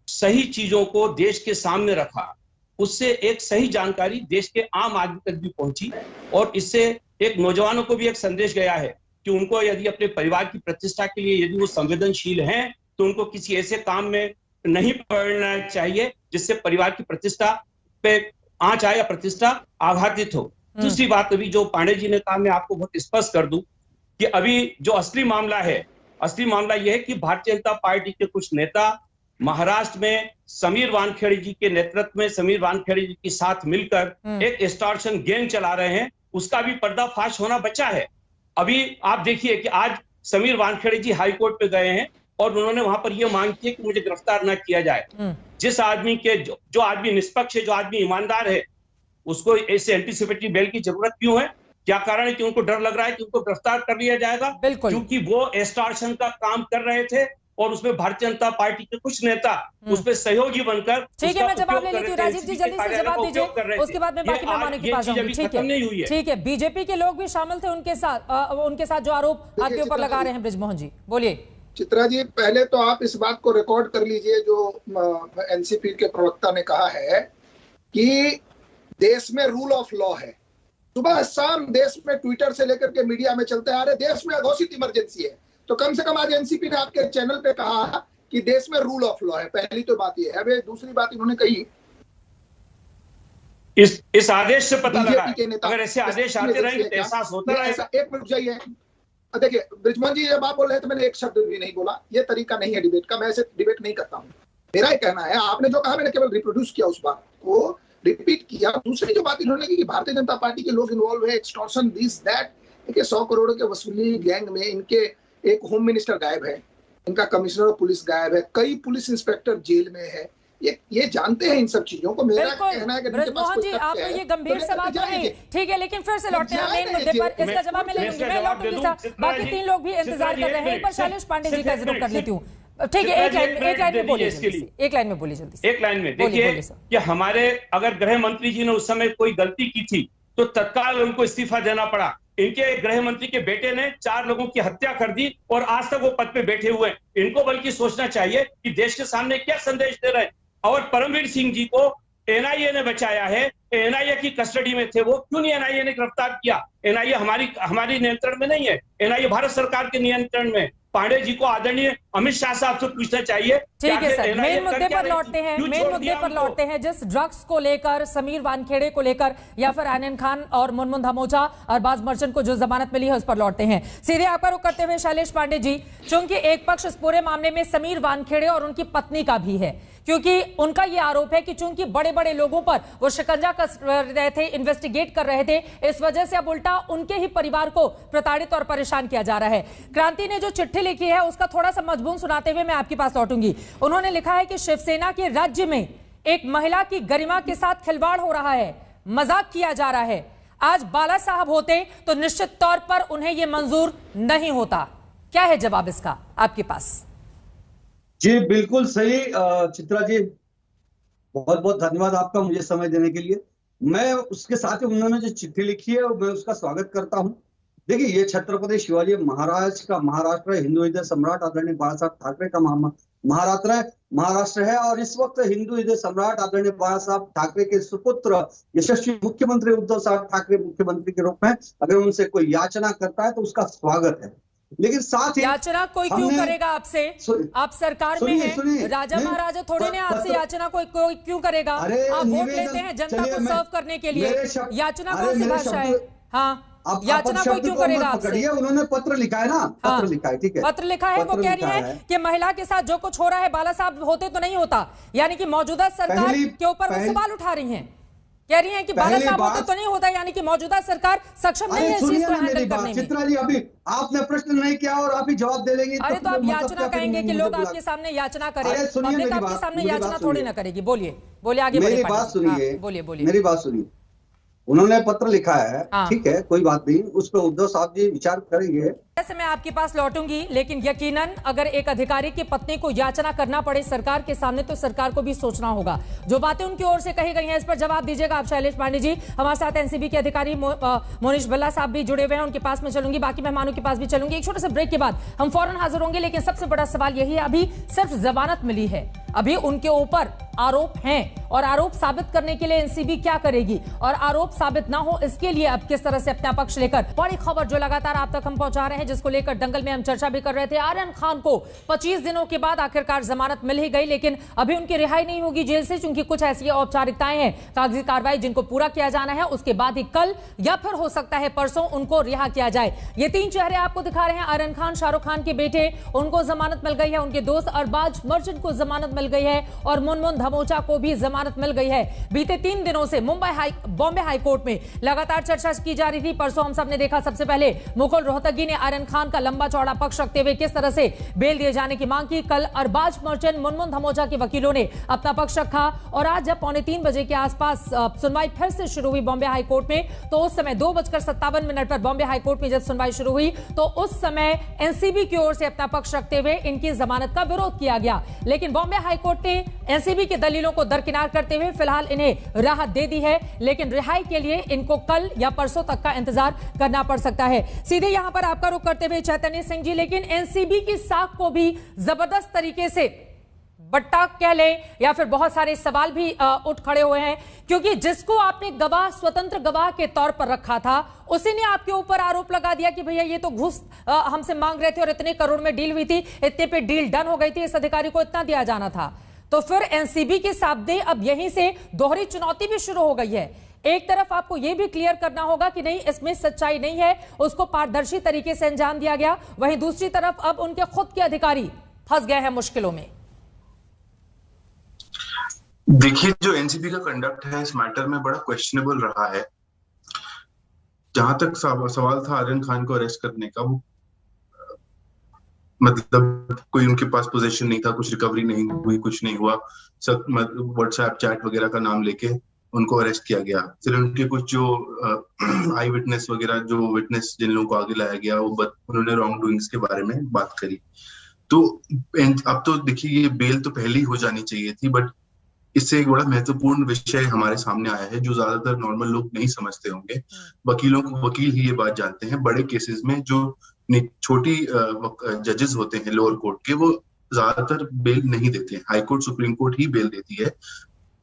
सही चीजों को देश के सामने रखा, उससे एक सही जानकारी देश के आम आदमी तक भी पहुंची और इससे एक नौजवानों को भी एक संदेश गया है कि उनको यदि अपने परिवार की प्रतिष्ठा के लिए यदि वो संवेदनशील हैं तो उनको किसी ऐसे काम में नहीं पड़ना चाहिए जिससे परिवार की प्रतिष्ठा पे आंच आए या प्रतिष्ठा आघातित हो। दूसरी बात, अभी जो पांडे जी ने कहा, मैं आपको बहुत स्पष्ट कर दूं कि अभी जो असली मामला है, असली मामला यह है कि भारतीय जनता पार्टी के कुछ नेता महाराष्ट्र में समीर वानखेड़े जी के नेतृत्व में समीर वानखेड़े जी के साथ मिलकर एक एक्सटॉर्शन गैंग चला रहे हैं, उसका भी पर्दाफाश होना बचा है। अभी आप देखिए कि आज समीर वानखेड़े जी हाई कोर्ट पे गए हैं और उन्होंने वहां पर यह मांग की कि मुझे गिरफ्तार न किया जाए। जिस आदमी के जो आदमी निष्पक्ष है, जो आदमी ईमानदार है, उसको ऐसे एंटीसिपेटरी बेल की जरूरत क्यों है? क्या कारण है कि उनको डर लग रहा है कि उनको गिरफ्तार कर लिया जाएगा? क्योंकि वो एक्सटॉर्शन का काम कर रहे थे और उसमें भारतीय जनता पार्टी के कुछ नेता उसमें सहयोगी बनकर। ठीक है, मैं जवाब ले लेती हूँ। राजीव जी जल्दी से जवाब दीजिए, उसके बाद में बाकी मेहमानों के पास जाऊंगी। ठीक है, बीजेपी के लोग भी शामिल थे उनके साथ जो आरोप आपके ऊपर लगा रहे हैं। बृजमोहन जी बोलिए। चित्रा जी, पहले तो आप इस बात को रिकॉर्ड कर लीजिए जो एनसीपी के प्रवक्ता ने कहा है कि देश में रूल ऑफ लॉ है। सुबह शाम देश में ट्विटर से लेकर के मीडिया में चलते आ रहे देश में अघोषित इमरजेंसी है, तो कम से कम आज एनसीपी ने आपके चैनल पे कहा कि देश में रूल ऑफ लॉ है। पहली तो बात ये है। दूसरी बात इन्होंने कही इस आदेश से पता लगा अगर ऐसे आदेश आते रहेंगे तो एहसास होता रहेगा। एक मिनट जाइए, देखिए बृजमोहन जी जब आप बोल रहे थे मैंने एक शब्द भी नहीं बोला। ये तरीका नहीं है डिबेट का, मैं ऐसे डिबेट नहीं करता हूँ। मेरा ये कहना है, आपने जो कहा मैंने केवल रिप्रोड्यूस किया, उस बात को रिपीट किया। दूसरी जो बात इन्होंने की कि भारतीय जनता पार्टी के लोग इन्वॉल्व है, एक्सटॉर्शन दिस दैट। देखिए 100 करोड़ के वसूली गैंग में इनके एक होम मिनिस्टर गायब है, इनका कमिश्नर ऑफ पुलिस गायब है, कई पुलिस इंस्पेक्टर जेल में है। ये जानते हैं इन सब चीजों को। मेरा कहना है कि बृजमोहन जी आप तो ये गंभीर सवाल तो नहीं, ठीक है, लेकिन फिर से लौटते हैं मेन मुद्दे पर। इसका जवाब मैं ले लूंगी, मैं लौटूंगी साहब। बाकी 3 लोग भी इंतजार कर रहे हैं। एक बार शैलेश पांडे जी का जिक्र कर लेती हूँ। ठीक है, एक लाइन में बोलिए जल्दी। एक लाइन में देखिए कि हमारे अगर गृह मंत्री जी ने उस समय कोई गलती की थी तो तत्काल उनको इस्तीफा देना पड़ा। इनके गृह मंत्री के बेटे ने 4 लोगों की हत्या कर दी और आज तक वो पद पे बैठे हुए हैं। इनको बल्कि सोचना चाहिए कि देश के सामने क्या संदेश दे रहे हैं। और परमवीर सिंह जी को एनआईए ने बचाया है, एनआईए की कस्टडी में थे वो, क्यों नहीं एनआईए ने गिरफ्तार किया? एनआईए हमारी नियंत्रण में नहीं है, एनआईए भारत सरकार के नियंत्रण में। पांडे जी को आदरणीय अमित शाह साहब से पूछना चाहिए। ठीक है सर, मेन मुद्दे पर लौटते हैं। जिस ड्रग्स को लेकर, समीर वानखेड़े को लेकर या फिर आनंद खान और मुनमुन धमोचा और बाज मर्चेंट को जो जमानत मिली है उस पर लौटते हैं। सीधे आपका रुख करते हुए शैलेश पांडे जी, चूंकि एक पक्ष इस पूरे मामले में समीर वानखेड़े और उनकी पत्नी का भी है, क्योंकि उनका यह आरोप है कि चूंकि बड़े बड़े लोगों पर वो शिकंजा कस रहे थे, इन्वेस्टिगेट कर रहे थे, इस वजह से अब उल्टा उनके ही परिवार को प्रताड़ित और परेशान किया जा रहा है। क्रांति ने जो चिट्ठी लिखी है उसका थोड़ा सा मजमून सुनाते हुए मैं आपके पास लौटूंगी। उन्होंने लिखा है कि शिवसेना के राज्य में एक महिला की गरिमा के साथ खिलवाड़ हो रहा है, मजाक किया जा रहा है। आज बाला साहब होते तो निश्चित तौर पर उन्हें यह मंजूर नहीं होता। क्या है जवाब इसका आपके पास? जी बिल्कुल सही चित्रा जी, बहुत बहुत धन्यवाद आपका मुझे समय देने के लिए। मैं उसके साथ ही उन्होंने जो चिट्ठी लिखी है मैं उसका स्वागत करता हूं। देखिए ये छत्रपति शिवाजी महाराज का महाराष्ट्र हिंदू हृदय सम्राट आदरणीय बाला साहब ठाकरे का महाराष्ट्र है और इस वक्त हिंदू हृदय सम्राट आदरणीय बाला साहब ठाकरे के सुपुत्र यशस्वी मुख्यमंत्री उद्धव साहब ठाकरे मुख्यमंत्री के रूप में अगर उनसे कोई याचना करता है तो उसका स्वागत है। लेकिन साथ ही याचना कोई क्यों करेगा आपसे? आप सरकार में हैं, राजा महाराजा थोड़े ने आपसे याचना कोई क्यों करेगा? आप वोट लेते हैं जनता को सर्व करने के लिए, याचना कौन सी भाषा है? हाँ, याचना कोई क्यों करेगा आपसे? उन्होंने पत्र लिखा है ना, पत्र लिखा है, ठीक है, पत्र लिखा है। वो कह रही है कि महिला के साथ जो कुछ हो रहा है बाला साहब होते तो नहीं होता, यानी कि मौजूदा सरकार के ऊपर वो सवाल उठा रही हैं, कह रही हैं कि बाला साहब होते तो नहीं होता, यानी कि मौजूदा सरकार सक्षम नहीं है इस चीज को हैंडल करने में। चित्रा जी अभी आपने प्रश्न नहीं किया और आप ही जवाब दे लेंगे। अरे तो आप याचना कहेंगे कि लोग आपके सामने याचना करें, पब्लिक आपके सामने याचना थोड़ी ना करेगी। बोलिए आगे मेरी बात सुनिए, बोलिए मेरी बात सुनिए। उन्होंने पत्र लिखा है, ठीक है, कोई बात नहीं, उस पर उद्धव साहब जी विचार करेंगे। ऐसे मैं आपके पास लौटूंगी, लेकिन यकीनन अगर एक अधिकारी की पत्नी को याचना करना पड़े सरकार के सामने तो सरकार को भी सोचना होगा। जो बातें उनकी ओर से कही गई हैं इस पर जवाब दीजिएगा आप शैलेश पांडे जी। हमारे साथ एनसीबी के अधिकारी मोनिश भल्ला साहब भी जुड़े हुए हैं, उनके पास में चलूंगी, बाकी मेहमानों के पास भी चलूंगी। एक छोटे से ब्रेक के बाद हम फौरन हाजिर होंगे, लेकिन सबसे बड़ा सवाल यही है, अभी सिर्फ जमानत मिली है, अभी उनके ऊपर आरोप हैं और आरोप साबित करने के लिए एनसीबी क्या करेगी और आरोप साबित ना हो इसके लिए अब किस तरह से अपना पक्ष लेकर बड़ी खबर जो लगातार आप तक हम पहुंचा रहे हैं, जिसको लेकर दंगल में हम चर्चा भी कर रहे थे। आर्यन खान को 25 दिनों के बाद आखिरकार जमानत मिल ही गई, लेकिन अभी उनकी रिहाई नहीं होगी जेल से, क्योंकि कुछ ऐसी औपचारिकताएं हैं, कागजी कार्रवाई जिनको पूरा किया जाना है। उसके बाद ही कल या फिर हो सकता है परसों उनको रिहा किया जाए। ये 3 चेहरे आपको दिखा रहे हैं। आर्यन खान, शाहरुख खान के बेटे, उनको जमानत मिल गई है। उनके दोस्त अरबाज मर्चेंट को जमानत मिल गई है और मुनमुन धमोचा को भी जमानत मिल गई है। बीते 3 दिनों से बॉम्बे हाईकोर्ट में लगातार चर्चा की जा रही थी। परसों हम सब ने देखा, सबसे पहले मुकुल रोहतगी ने आर्यन खान का लंबा चौड़ा पक्ष रखते हुए किस तरह से बेल दिए जाने की मांग की। कल अरबाज मर्चेंट, मुनमुन धमोचा के वकीलों ने अपना पक्ष रखा और आज जब 3:15 बजे के आसपास सुनवाई फिर से शुरू हुई बॉम्बे हाईकोर्ट में, तो उस समय 2:57 पर बॉम्बे हाईकोर्ट में जब सुनवाई शुरू हुई तो उस समय एनसीबी की ओर से अपना पक्ष रखते हुए इनकी जमानत का विरोध किया गया। लेकिन बॉम्बे हाईकोर्ट ने एनसीबी के दलीलों को दरकिनार करते हुए फिलहाल इन्हें राहत दे दी है, लेकिन रिहाई के लिए इनको कल या परसों तक का इंतजार करना पड़ सकता है। सीधे यहां पर आपका रुख करते हुए चैतन्य सिंह जी, लेकिन एनसीबी की साख को भी जबरदस्त तरीके से बट्टा कह ले या फिर बहुत सारे सवाल भी उठ खड़े हुए हैं, क्योंकि जिसको आपने गवाह, स्वतंत्र गवाह के तौर पर रखा था, उसी ने आपके ऊपर आरोप लगा दिया कि भैया ये तो घूस हमसे मांग रहे थे और इतने करोड़ में डील हुई थी, इतने पे डील डन हो गई थी, इस अधिकारी को इतना दिया जाना था। तो फिर एनसीबी के सामने अब यहीं से दोहरी चुनौती भी शुरू हो गई है। एक तरफ आपको यह भी क्लियर करना होगा कि नहीं, इसमें सच्चाई नहीं है, उसको पारदर्शी तरीके से अंजाम दिया गया, वहीं दूसरी तरफ अब उनके खुद के अधिकारी फंस गए हैं मुश्किलों में। देखिए, जो एनसीबी का कंडक्ट है इस मैटर में बड़ा क्वेश्चनेबल रहा है। जहां तक सवाल था आर्यन खान को अरेस्ट करने का, वो मतलब कोई उनके पास पोजीशन नहीं था, कुछ रिकवरी नहीं हुई, कुछ नहीं हुआ, सब व्हाट्सएप चैट वगैरह का नाम लेके उनको अरेस्ट किया गया। फिर उनके कुछ जो आई विटनेस वगैरह, जो विटनेस जिन लोगों को आगे लाया गया, वो उन्होंने रॉन्ग डूइंग्स के बारे में बात करी। तो अब तो देखिए, ये बेल तो पहले ही हो जानी चाहिए थी, बट इससे एक बड़ा महत्वपूर्ण विषय हमारे सामने आया है जो ज्यादातर नॉर्मल लोग नहीं समझते होंगे। वकील ही ये बात जानते हैं। बड़े केसेस में जो छोटी जजेस होते हैं लोअर कोर्ट के, वो ज्यादातर बेल नहीं देते हैं। हाई कोर्ट, सुप्रीम कोर्ट ही बेल देती है।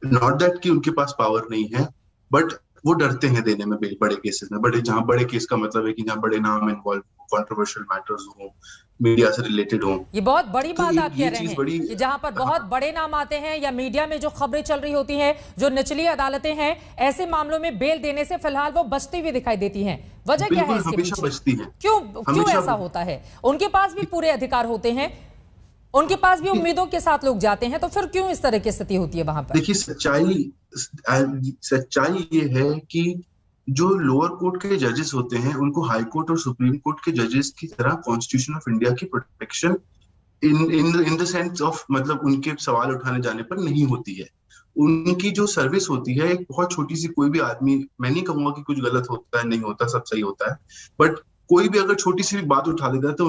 नॉट दैट कि उनके पास पावर नहीं है, बट वो डरते हैं देने में बेल बड़े केसेस में। जहां बड़े केस का मतलब है कि जहां बड़े नाम इन्वॉल्व, कंट्रोवर्शियल मैटर्स हो, मीडिया से रिलेटेड हो। ये बहुत बड़ी बात आप कह रहे हैं कि जहां पर बहुत बड़े नाम आते हैं या मीडिया में जो खबरें चल रही होती हैं, जो निचली अदालतें हैं, ऐसे मामलों में बेल देने से फिलहाल वो बचती हुई दिखाई देती हैं। वजह क्या है इसके पीछे? क्यों ऐसा होता है? उनके पास भी पूरे अधिकार होते हैं, उनके पास भी उम्मीदों के साथ लोग जाते हैं, तो फिर क्यों इस तरह की स्थिति होती है वहां पर? देखिए, सच्चाई ये है कि जो लोअर कोर्ट के जजेस होते हैं, उनको हाई कोर्ट और सुप्रीम कोर्ट के जजेस की तरह कॉन्स्टिट्यूशन ऑफ इंडिया की protection in the sense of, मतलब उनके सवाल उठाने जाने पर नहीं होती है। उनकी जो सर्विस होती है, एक बहुत छोटी सी, कोई भी आदमी, मैं नहीं कहूंगा कि कुछ गलत होता है, नहीं होता, सब सही होता है, बट कोई भी अगर छोटी सी भी बात उठा देता है तो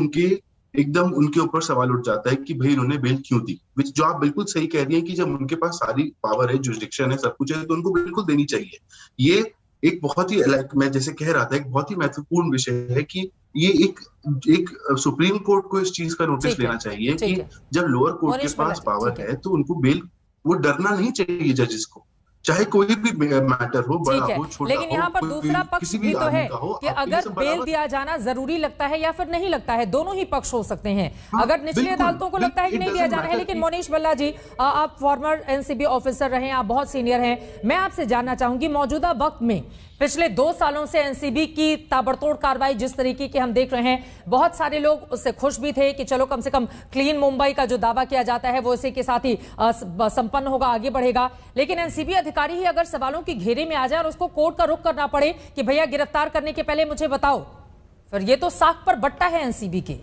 उनके ऊपर सवाल उठ जाता है कि भाई इन्होंने बेल क्यों दी। जो आप बिल्कुल सही कह रही हैं कि जब उनके पास सारी पावर है, जुरिडिक्शन है, सब कुछ है, तो उनको बिल्कुल देनी चाहिए। ये एक बहुत ही, मैं जैसे कह रहा था, एक बहुत ही महत्वपूर्ण विषय है कि ये एक सुप्रीम कोर्ट को इस चीज का नोटिस लेना चाहिए कि जब लोअर कोर्ट के पास पावर है तो उनको बेल, वो डरना नहीं चाहिए जजेस को, चाहे कोई भी मैटर हो, बड़ा हो, छोटा हो। लेकिन यहाँ पर दूसरा पक्ष भी तो है कि अगर बेल दिया जाना जरूरी लगता है या फिर नहीं लगता है, दोनों ही पक्ष हो सकते हैं। अगर निचली अदालतों को लगता है कि नहीं दिया जाना है, लेकिन मोनीश बल्ला जी, आप फॉर्मर एनसीबी ऑफिसर रहे, आप बहुत सीनियर हैं, मैं आपसे जानना चाहूंगी, मौजूदा वक्त में पिछले 2 सालों से एनसीबी की ताबड़तोड़ कार्रवाई जिस तरीके की हम देख रहे हैं, बहुत सारे लोग उससे खुश भी थे कि चलो कम से कम क्लीन मुंबई का जो दावा किया जाता है वो इसी के साथ ही संपन्न होगा, आगे बढ़ेगा। लेकिन एनसीबी अधिकारी ही अगर सवालों की घेरे में आ जाए और उसको कोर्ट का रुख करना पड़े कि भैया गिरफ्तार करने के पहले मुझे बताओ, फिर ये तो साख पर बट्टा है एनसीबी के।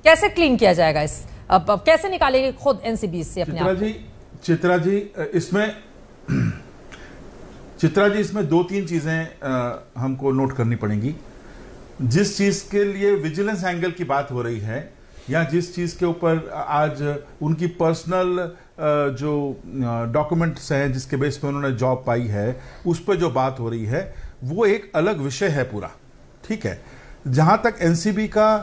कैसे क्लीन किया जाएगा इस, अब कैसे निकालेगी खुद एनसीबी इससे अपने आप? चित्रा जी, इसमें 2-3 चीजें हमको नोट करनी पड़ेंगी। जिस चीज के लिए विजिलेंस एंगल की बात हो रही है, या जिस चीज के ऊपर आज उनकी पर्सनल जो डॉक्यूमेंट्स हैं जिसके बेस पे उन्होंने जॉब पाई है, उस पर जो बात हो रही है, वो एक अलग विषय है पूरा, ठीक है। जहां तक एनसीबी का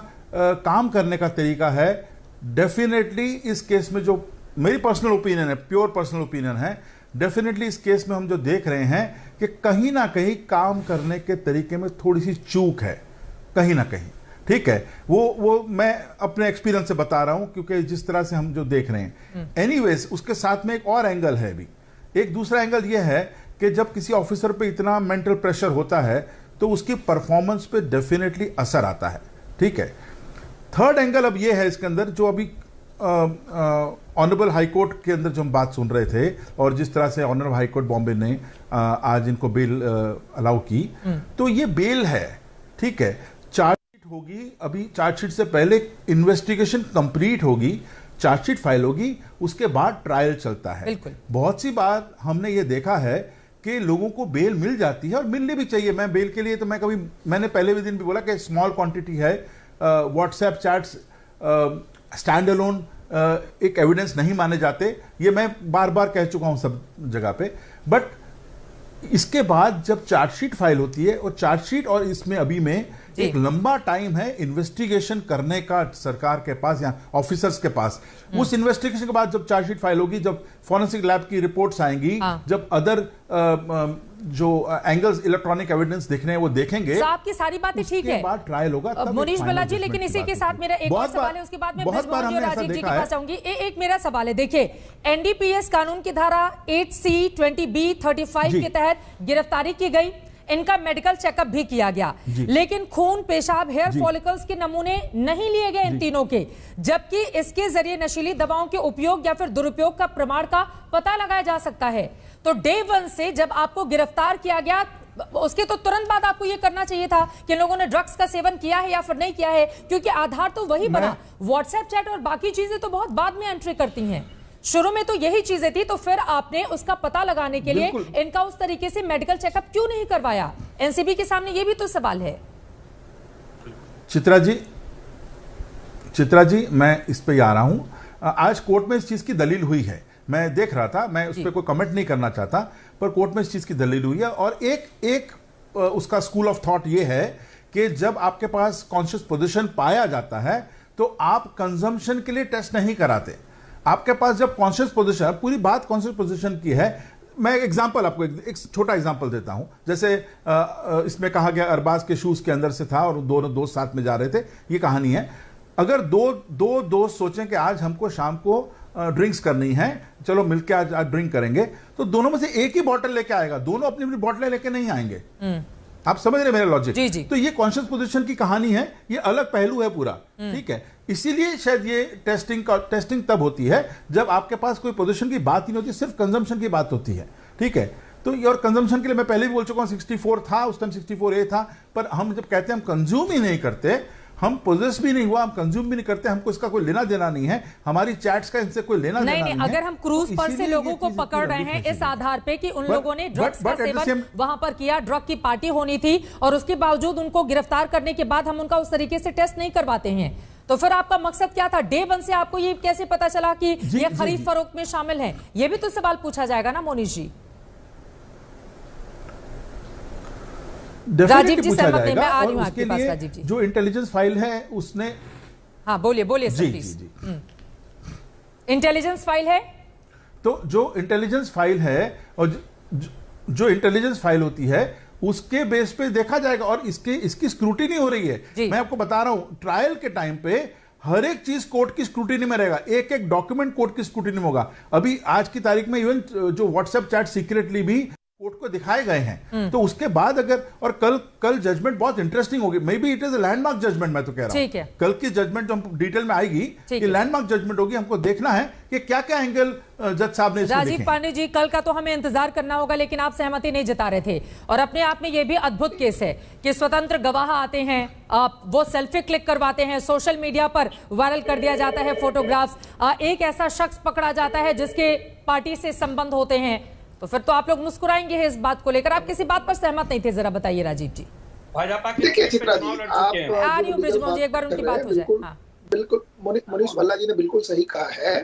काम करने का तरीका है, डेफिनेटली इस केस में जो मेरी पर्सनल ओपिनियन है, प्योर पर्सनल ओपिनियन है, डेफिनेटली इस केस में हम जो देख रहे हैं कि कहीं ना कहीं काम करने के तरीके में थोड़ी सी चूक है। कहीं ना कहीं, ठीक है। वो मैं अपने एक्सपीरियंस से बता रहा हूं, क्योंकि जिस तरह से हम जो देख रहे हैं। एनीवेज, उसके साथ में एक और एंगल है भी। एक दूसरा एंगल ये है कि जब किसी ऑफिसर पे इतना मेंटल प्रेशर होता है तो उसकी परफॉर्मेंस पे डेफिनेटली असर आता है, ठीक है। थर्ड एंगल अब ये है इसके अंदर, जो अभी ऑनरेबल हाई कोर्ट के अंदर जो हम बात सुन रहे थे, और जिस तरह से ऑनरेबल हाई कोर्ट बॉम्बे ने आज इनको बेल अलाउ की, तो ये बेल है, ठीक है। चार्जशीट होगी, अभी चार्जशीट से पहले इन्वेस्टिगेशन कंप्लीट होगी, चार्जशीट फाइल होगी, उसके बाद ट्रायल चलता है। बहुत सी बार हमने ये देखा है कि लोगों को बेल मिल जाती है, और मिलनी भी चाहिए। मैं बेल के लिए तो मैंने पहले भी दिन भी बोला कि स्मॉल क्वांटिटी है, व्हाट्सएप चैट्स स्टैंड अलोन एक एविडेंस नहीं माने जाते, ये मैं बार बार कह चुका हूं सब जगह पे। बट इसके बाद जब चार्जशीट फाइल होती है, और चार्जशीट और इसमें अभी में एक लंबा टाइम है इन्वेस्टिगेशन करने का सरकार के पास या ऑफिसर्स के पास। उस इन्वेस्टिगेशन के बाद जब चार्जशीट फाइल होगी, जब फॉरेंसिक लैब की रिपोर्ट्स आएंगी, जब अदर जो एंगल्स इलेक्ट्रॉनिक एविडेंस दिखने हैं वो देखेंगे, आपकी सारी बातें ठीक है, बाद ट्रायल होगा। मुनीश बल्ला जी, लेकिन इसी के साथ मेरा एक और सवाल है, उसके बाद मैं राजीव जी के पास आऊंगी। एक मेरा सवाल है, देखिए एनडीपीएस कानून की धारा 8C 20B 35 के तहत गिरफ्तारी की गई, इनका मेडिकल चेकअप भी किया गया, लेकिन खून, पेशाब, हेयर फॉलिकल्स के नमूने नहीं लिए गए इन तीनों के, जबकि इसके जरिए नशीली दवाओं के उपयोग या फिर दुरुपयोग का प्रमाण का पता लगाया जा सकता है। तो डे 1 से जब आपको गिरफ्तार किया गया, उसके तो तुरंत बाद आपको यह करना चाहिए था कि लोगों ने ड्रग्स का सेवन किया है या फिर नहीं किया है, क्योंकि आधार तो वही बना। व्हाट्सएप चैट और बाकी चीजें तो बहुत बाद में एंट्री करती हैं, शुरू में तो यही चीजें थी। तो फिर आपने उसका पता लगाने के लिए इनका उस तरीके से मेडिकल चेकअप क्यों नहीं करवाया? एनसीबी के सामने ये भी तो सवाल है। चित्रा जी, मैं इस पे आ रहा हूं। आज कोर्ट में इस चीज की दलील हुई है, मैं देख रहा था, मैं उस पर कोई कमेंट नहीं करना चाहता, पर कोर्ट में इस चीज की दलील हुई है। और एक उसका स्कूल ऑफ थॉट ये है कि जब आपके पास कॉन्शियस पोजीशन पाया जाता है तो आप कंजम्पशन के लिए टेस्ट नहीं कराते। आपके पास जब कॉन्शियस पोजीशन, पूरी बात कॉन्शियस पोजीशन की है। मैं एग्जांपल आपको एक छोटा एग्जांपल देता हूं। जैसे इसमें कहा गया अरबाज के शूज के अंदर से था और दोनों दोस्त साथ में जा रहे थे, ये कहानी है। अगर दो दोस्त सोचें कि आज हमको शाम को ड्रिंक्स करनी है, चलो मिलके आज ड्रिंक करेंगे, तो दोनों में से एक ही बॉटल लेके आएगा, दोनों अपनी अपनी बॉटलें लेके नहीं आएंगे। आप समझ रहे मेरा लॉजिक? तो ये कॉन्शियस पोजीशन की कहानी है, ये अलग पहलू है पूरा, ठीक है। इसीलिए शायद ये टेस्टिंग तब होती है जब आपके पास कोई पोजीशन की बात ही नहीं होती, सिर्फ कंजम्पशन की बात होती है, ठीक है। तो और कंजम्पशन के लिए मैं पहले भी बोल चुका हूं, 64 था उस टाइम, 64A था। पर हम जब कहते हैं हम कंज्यूम ही नहीं करते, हम पोजेस भी नहीं हुआ, हम कंज्यूम भी नहीं करते, हमको इसका कोई लेना देना नहीं है, हमारी चैट्स का इनसे कोई लेना देना नहीं है। अगर हम क्रूज पर से लोगों को पकड़ रहे हैं इस आधार पे कि उन लोगों ने ड्रग्स का सेवन वहां पर किया, ड्रग की पार्टी होनी थी, और उसके बावजूद उनको गिरफ्तार करने के बाद हम उनका उस तरीके से टेस्ट नहीं करवाते हैं, तो फिर आपका मकसद क्या था? डे 1 से आपको ये कैसे पता चला कि ये खरीद फरोख्त में शामिल है? ये भी तो सवाल पूछा जाएगा ना मोनीश जी। राजीव जी सहमत नहीं, मैं आ रही हूं आपके पास। राजीव जी, जो इंटेलिजेंस फाइल है उसने, हाँ बोलिए सर प्लीज। इंटेलिजेंस फाइल है, तो जो इंटेलिजेंस फाइल है और जो इंटेलिजेंस फाइल होती है उसके बेस पे देखा जाएगा, और इसकी स्क्रूटिनी हो रही है। मैं आपको बता रहा हूं, ट्रायल के टाइम पे हर एक चीज कोर्ट की स्क्रूटिनी में रहेगा, एक एक डॉक्यूमेंट कोर्ट की स्क्रूटिनी में होगा। अभी आज की तारीख में इवन जो व्हाट्सएप चैट सीक्रेटली भी कोर्ट को दिखाए गए हैं, तो उसके बाद अगर, और कल जजमेंट बहुत इंटरेस्टिंग होगी, maybe it is a landmark judgement, मैं तो कह रहा हूं कल की जजमेंट जो हम डिटेल में आएगी कि लैंडमार्क जजमेंट होगी। हमको देखना है कि क्या क्या एंगल जज साहब ने इसमें राजीव पांडे जी, कल का तो हमें इंतजार करना होगा, लेकिन आप सहमति नहीं जता रहे थे, और अपने आप में यह भी अद्भुत केस है कि स्वतंत्र गवाह आते हैं, वो सेल्फी क्लिक करवाते हैं, सोशल मीडिया पर वायरल कर दिया जाता है फोटोग्राफ्स, एक ऐसा शख्स पकड़ा जाता है जिसके पार्टी से संबंध होते हैं, तो फिर तो आप लोग मुस्कुराएंगे इस बात को लेकर। आप किसी बात पर सहमत नहीं थे, जरा बताइए राजीव जी। देखिए चित्रा जी, आप एक बार उनकी बात हो जाए। बिल्कुल मनीष भल्ला जी ने बिल्कुल सही कहा है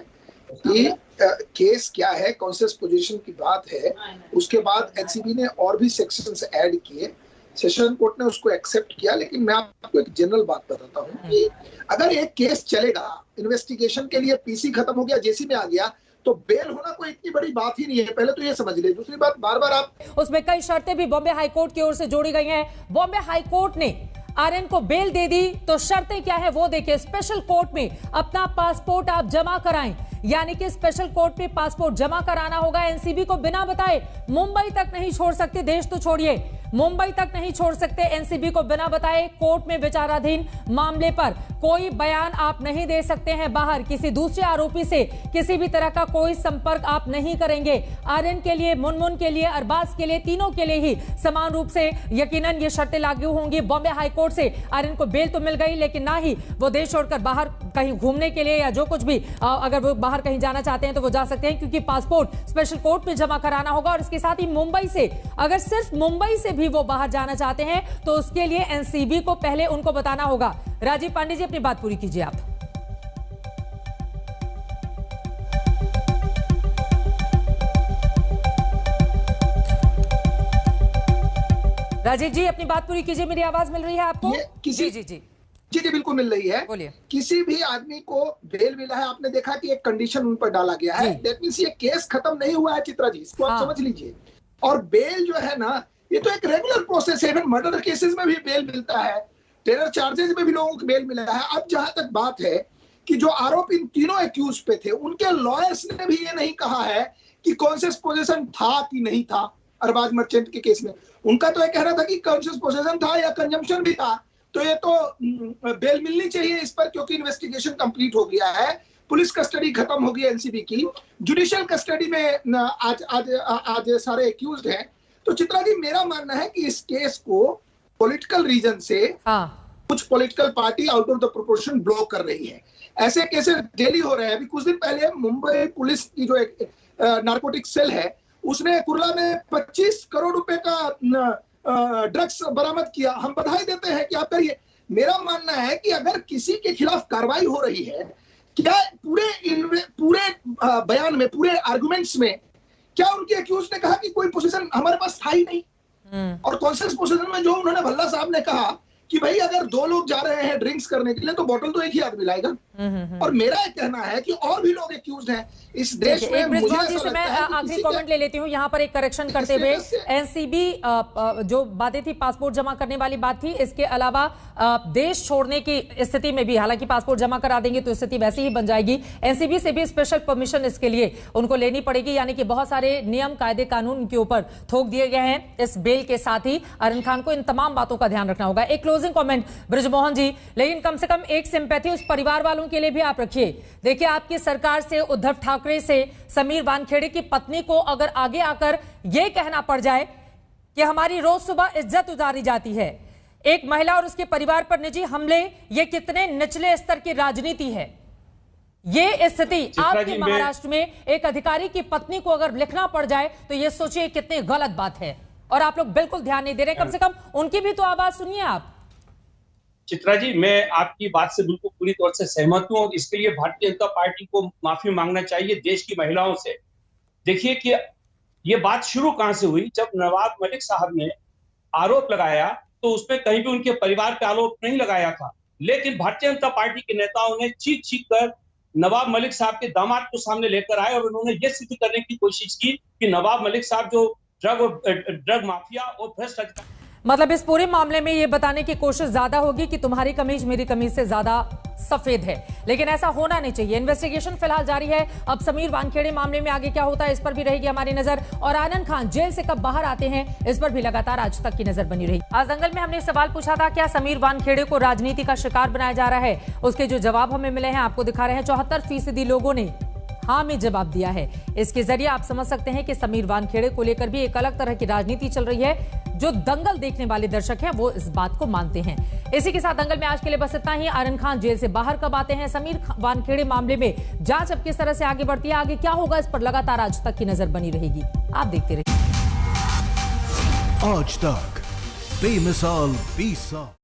कि केस क्या है, कॉन्शियस पोजीशन की बात है। उसके बाद एनसीबी ने और भी सेक्शंस ऐड किए, सेशन कोर्ट ने उसको एक्सेप्ट किया। लेकिन मैं आपको एक जनरल बात बताता हूँ कि अगर एक केस चलेगा, इन्वेस्टिगेशन के लिए पीसी खत्म हो गया, जेसी में आ गया, तो बेल होना कोई इतनी बड़ी बात ही नहीं है, पहले तो ये समझ ले। दूसरी बात, बार बार आप, उसमें कई शर्तें भी बॉम्बे हाई कोर्ट की ओर से जोड़ी गई हैं। बॉम्बे हाई कोर्ट ने आर्यन को बेल दे दी तो शर्तें क्या है वो देखिए। स्पेशल कोर्ट में अपना पासपोर्ट आप जमा कराएं, यानी कि स्पेशल कोर्ट में पासपोर्ट जमा कराना होगा। एनसीबी को बिना बताए मुंबई तक नहीं छोड़ सकते, देश तो छोड़िए मुंबई तक नहीं छोड़ सकते। एनसीबी को बिना बताए कोर्ट में विचाराधीन मामले पर कोई बयान आप नहीं दे सकते हैं बाहर। किसी दूसरे आरोपी से किसी भी तरह का कोई संपर्क आप नहीं करेंगे। आर्यन के लिए, मुनमुन के लिए, अरबाज के लिए, तीनों के लिए ही समान रूप से यकीनन ये शर्तें लागू होंगी। बॉम्बे हाईकोर्ट से आर्यन को बेल तो मिल गई, लेकिन ना ही वो देश छोड़कर बाहर कहीं घूमने के लिए या जो कुछ भी अगर वो बाहर कहीं जाना चाहते हैं तो वो जा सकते हैं, क्योंकि पासपोर्ट स्पेशल कोर्ट में जमा कराना होगा। और इसके साथ ही मुंबई से, अगर सिर्फ मुंबई से भी वो बाहर जाना चाहते हैं तो उसके लिए एनसीबी को पहले उनको बताना होगा। राजीव पांडे जी, अपनी बात पूरी कीजिए आप। राजीव जी, अपनी बात पूरी कीजिए। मेरी आवाज मिल रही है आपको? जी जी जी जी जी बिल्कुल मिल रही है। बोलिए। किसी भी आदमी को बेल मिला है, आपने देखा कि एक कंडीशन उन पर डाला गया है। दैट मींस ये केस खत्म नहीं हुआ है चित्रा जी, इसको आप समझ लीजिए। और बेल जो है ना, ये तो एक रेगुलर प्रोसेस है। इवन मर्डर केसेस में भी बेल मिलता है, टेरर चार्जेस में भी लोगों को बेल मिला है। अब जहां तक बात है कि जो आरोप इन तीनों एक्यूज पे थे, उनके लॉयर्स ने भी ये नहीं कहा है कि कॉन्शियस पोजेशन था कि नहीं था। अरबाज मर्चेंट के केस में उनका तो ये कहना था कि कॉन्शियस पोजेशन था या कंजम्पशन भी था, तो ये तो बेल मिलनी चाहिए इस पर, क्योंकि इन्वेस्टिगेशन कंप्लीट हो गया है, पुलिस कस्टडी खत्म हो गई एनसीबी की, जुडिशियल कस्टडी में आज सारे एक्यूज्ड हैं। तो चित्रा जी, मेरा मानना है कि इस केस को पॉलिटिकल रीजन से कुछ political party out of the proportion block कर रही है। ऐसे केसेस डेली हो रहे हैं। अभी कुछ दिन पहले मुंबई पुलिस की जो एक नारकोटिक सेल है, उसने कुर्ला में 25 करोड़ रुपए का ड्रग्स बरामद किया। हम बधाई देते हैं कि आप करिए। मेरा मानना है कि अगर किसी के खिलाफ कार्रवाई हो रही है, क्या पूरे बयान में, पूरे आर्गुमेंट्स में, क्या उनके एक्यूज ने कहा कि कोई पोजीशन हमारे पास था ही नहीं? और कॉन्शियस पोजीशन में जो उन्होंने भल्ला साहब ने कहा कि भाई अगर दो लोग जा रहे हैं ड्रिंक्स करने के लिए तो बोतल तो एक ही आदमी लाएगा। और मेरा ये कहना है कि और भी लोग एक्यूज हैं इस देश में। मुझे ऐसा लगता है कि आखिरी कमेंट ले लेती हूँ यहाँ पर एक करेक्शन करते हुए। एनसीबी जो बातें थी, पासपोर्ट जमा करने वाली बात थी, इसके अलावा देश छोड़ने की स्थिति में भी, हालांकि पासपोर्ट जमा करा देंगे तो स्थिति वैसी ही बन जाएगी। एनसीबी से भी स्पेशल परमिशन इसके लिए उनको लेनी पड़ेगी, यानी कि बहुत सारे नियम, कायदे, कानून उनके ऊपर थोप दिए गए हैं। इस बेल के साथ ही आर्यन खान को इन तमाम बातों का ध्यान रखना होगा। एक क्लोजिंग कमेंट ब्रिजमोहन जी, लेकिन कम से कम एक सिंपैथी उस परिवार वालों के लिए भी आप रखिए। देखिए, आपकी सरकार से, उद्धव ठाकरे से, समीर वानखेड़े की पत्नी को अगर आगे आकर यह कहना पड़ जाए कि हमारी रोज सुबह इज्जत उतारी जाती है, एक महिला और उसके परिवार पर निजी हमले, ये कितने निचले स्तर की राजनीति है। ये स्थिति आपके महाराष्ट्र में एक अधिकारी की पत्नी को अगर लिखना पड़ जाए तो ये सोचिए कितनी गलत बात है। और आप लोग बिल्कुल ध्यान नहीं दे रहे। कम से कम उनकी भी तो आवाज सुनिए आप। चित्रा जी, मैं आपकी बात से बिल्कुल पूरी तौर से सहमत हूं और इसके लिए भारतीय जनता पार्टी को माफी मांगना चाहिए देश की महिलाओं से। देखिए कि ये बात शुरू कहां से हुई। जब नवाब मलिक साहब ने आरोप लगाया तो उसमें कहीं भी उनके परिवार पे आरोप नहीं लगाया था, लेकिन भारतीय जनता पार्टी के नेताओं ने चीख चीख कर नवाब मलिक साहब के दामाद को सामने लेकर आए और उन्होंने ये सिद्ध करने की कोशिश की कि नवाब मलिक साहब जो ड्रग माफिया और भ्रष्ट अधिकारी, मतलब इस पूरे मामले में ये बताने की कोशिश ज्यादा होगी कि तुम्हारी कमीज मेरी कमीज से ज्यादा सफेद है, लेकिन ऐसा होना नहीं चाहिए। इन्वेस्टिगेशन फिलहाल जारी है। अब समीर वानखेड़े मामले में आगे क्या होता है इस पर भी रहेगी हमारी नजर, और आर्यन खान जेल से कब बाहर आते हैं इस पर भी लगातार आज तक की नजर बनी रही। आज दंगल में हमने सवाल पूछा था, क्या समीर वानखेड़े को राजनीति का शिकार बनाया जा रहा है? उसके जो जवाब हमें मिले हैं आपको दिखा रहे हैं। 74% लोगों ने हाँ में जवाब दिया है। इसके जरिए आप समझ सकते हैं कि समीर वानखेड़े को लेकर भी एक अलग तरह की राजनीति चल रही है। जो दंगल देखने वाले दर्शक हैं वो इस बात को मानते हैं। इसी के साथ दंगल में आज के लिए बस इतना ही। आर्यन खान जेल से बाहर कब आते हैं, समीर वानखेड़े मामले में जांच अब किस तरह से आगे बढ़ती है, आगे क्या होगा, इस पर लगातार आज तक की नजर बनी रहेगी। आप देखते रहिए आज तक, बेमिसाल 20 साल।